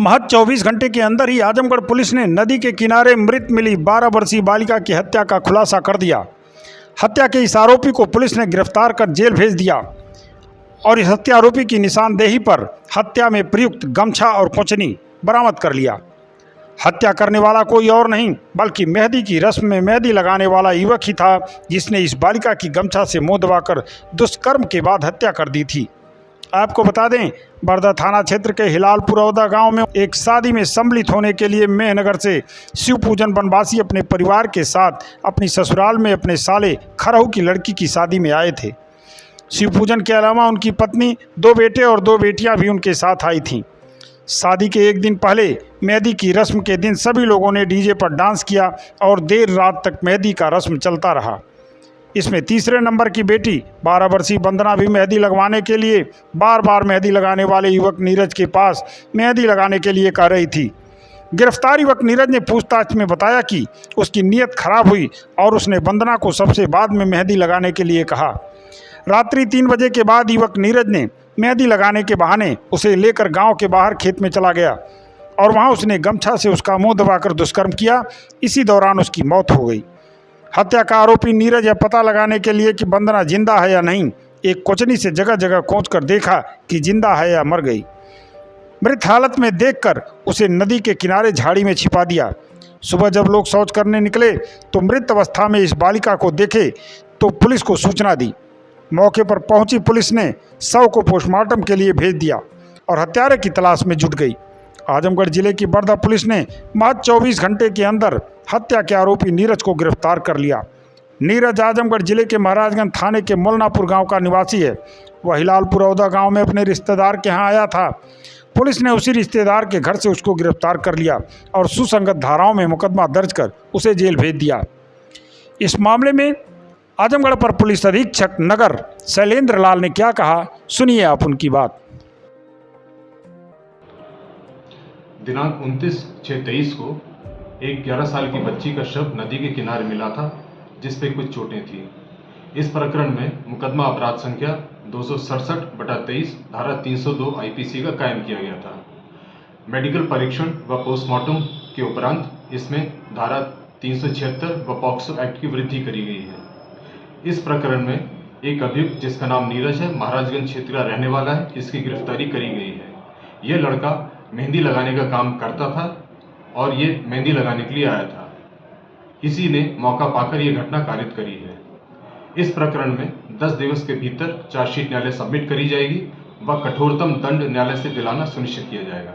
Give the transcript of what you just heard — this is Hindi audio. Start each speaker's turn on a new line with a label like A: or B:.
A: महज 24 घंटे के अंदर ही आजमगढ़ पुलिस ने नदी के किनारे मृत मिली 12 वर्षीय बालिका की हत्या का खुलासा कर दिया। हत्या के इस आरोपी को पुलिस ने गिरफ्तार कर जेल भेज दिया और इस हत्या आरोपी की निशानदेही पर हत्या में प्रयुक्त गमछा और कोचनी बरामद कर लिया। हत्या करने वाला कोई और नहीं बल्कि मेहंदी की रस्म में मेहंदी लगाने वाला युवक ही था, जिसने इस बालिका की गमछा से मुंह दबाकर दुष्कर्म के बाद हत्या कर दी थी। आपको बता दें, बरधा थाना क्षेत्र के हिलालपुरौदा गांव में एक शादी में सम्मिलित होने के लिए मेहनगर से शिवपूजन बनवासी अपने परिवार के साथ अपनी ससुराल में अपने साले खरहू की लड़की की शादी में आए थे। शिवपूजन के अलावा उनकी पत्नी, 2 बेटे और 2 बेटियां भी उनके साथ आई थीं। शादी के एक दिन पहले मेहंदी की रस्म के दिन सभी लोगों ने डीजे पर डांस किया और देर रात तक मेहंदी का रस्म चलता रहा। इसमें तीसरे नंबर की बेटी 12 वर्षीय वंदना भी मेहंदी लगवाने के लिए बार बार मेहंदी लगाने वाले युवक नीरज के पास मेहंदी लगाने के लिए कह रही थी। गिरफ्तार युवक नीरज ने पूछताछ में बताया कि उसकी नीयत खराब हुई और उसने वंदना को सबसे बाद में मेहंदी लगाने के लिए कहा। रात्रि 3 बजे के बाद युवक नीरज ने मेहंदी लगाने के बहाने उसे लेकर गांव के बाहर खेत में चला गया और वहां उसने गमछा से उसका मुंह दबाकर दुष्कर्म किया। इसी दौरान उसकी मौत हो गई। हत्या का आरोपी नीरज यह पता लगाने के लिए कि वंदना जिंदा है या नहीं, एक कोचनी से जगह जगह खोंचकर देखा कि जिंदा है या मर गई। मृत हालत में देखकर उसे नदी के किनारे झाड़ी में छिपा दिया। सुबह जब लोग शौच करने निकले तो मृत अवस्था में इस बालिका को देखे तो पुलिस को सूचना दी। मौके पर पहुंची पुलिस ने शव को पोस्टमार्टम के लिए भेज दिया और हत्यारे की तलाश में जुट गई। आजमगढ़ जिले की बरधा पुलिस ने महज 24 घंटे के अंदर हत्या के आरोपी नीरज को गिरफ्तार कर लिया। नीरज आजमगढ़ जिले के महाराजगंज थाने के मोलनापुर गांव का निवासी है। वह हिलालपुरौदा गांव में अपने रिश्तेदार के यहाँ आया था। पुलिस ने उसी रिश्तेदार के घर से उसको गिरफ्तार कर लिया और सुसंगत धाराओं में मुकदमा दर्ज कर उसे जेल भेज दिया। इस मामले में आजमगढ़ पर पुलिस अधीक्षक नगर शैलेंद्र लाल ने क्या कहा, सुनिए आप उनकी बात।
B: दिनांक 29/6/23 को एक 11 साल की बच्ची का शव नदी के किनारे मिला था, जिस पे कुछ चोटें थी। इस प्रकरण में मुकदमा अपराध संख्या 267/23 धारा 302 आईपीसी का कायम किया गया था। मेडिकल परीक्षण व पोस्टमार्टम के उपरांत इसमें धारा 376 व पॉक्सो एक्ट की वृद्धि करी गई है। इस प्रकरण में एक अभियुक्त जिसका नाम नीरज है, महाराजगंज क्षेत्र का रहने वाला है, इसकी गिरफ्तारी करी गई है। यह लड़का मेहंदी लगाने का काम करता था और ये मेहंदी लगाने के लिए आया था। इसी ने मौका पाकर यह घटना कारित करी है। इस प्रकरण में 10 दिवस के भीतर चार्जशीट न्यायालय सबमिट करी जाएगी व कठोरतम दंड न्यायालय से दिलाना सुनिश्चित किया जाएगा।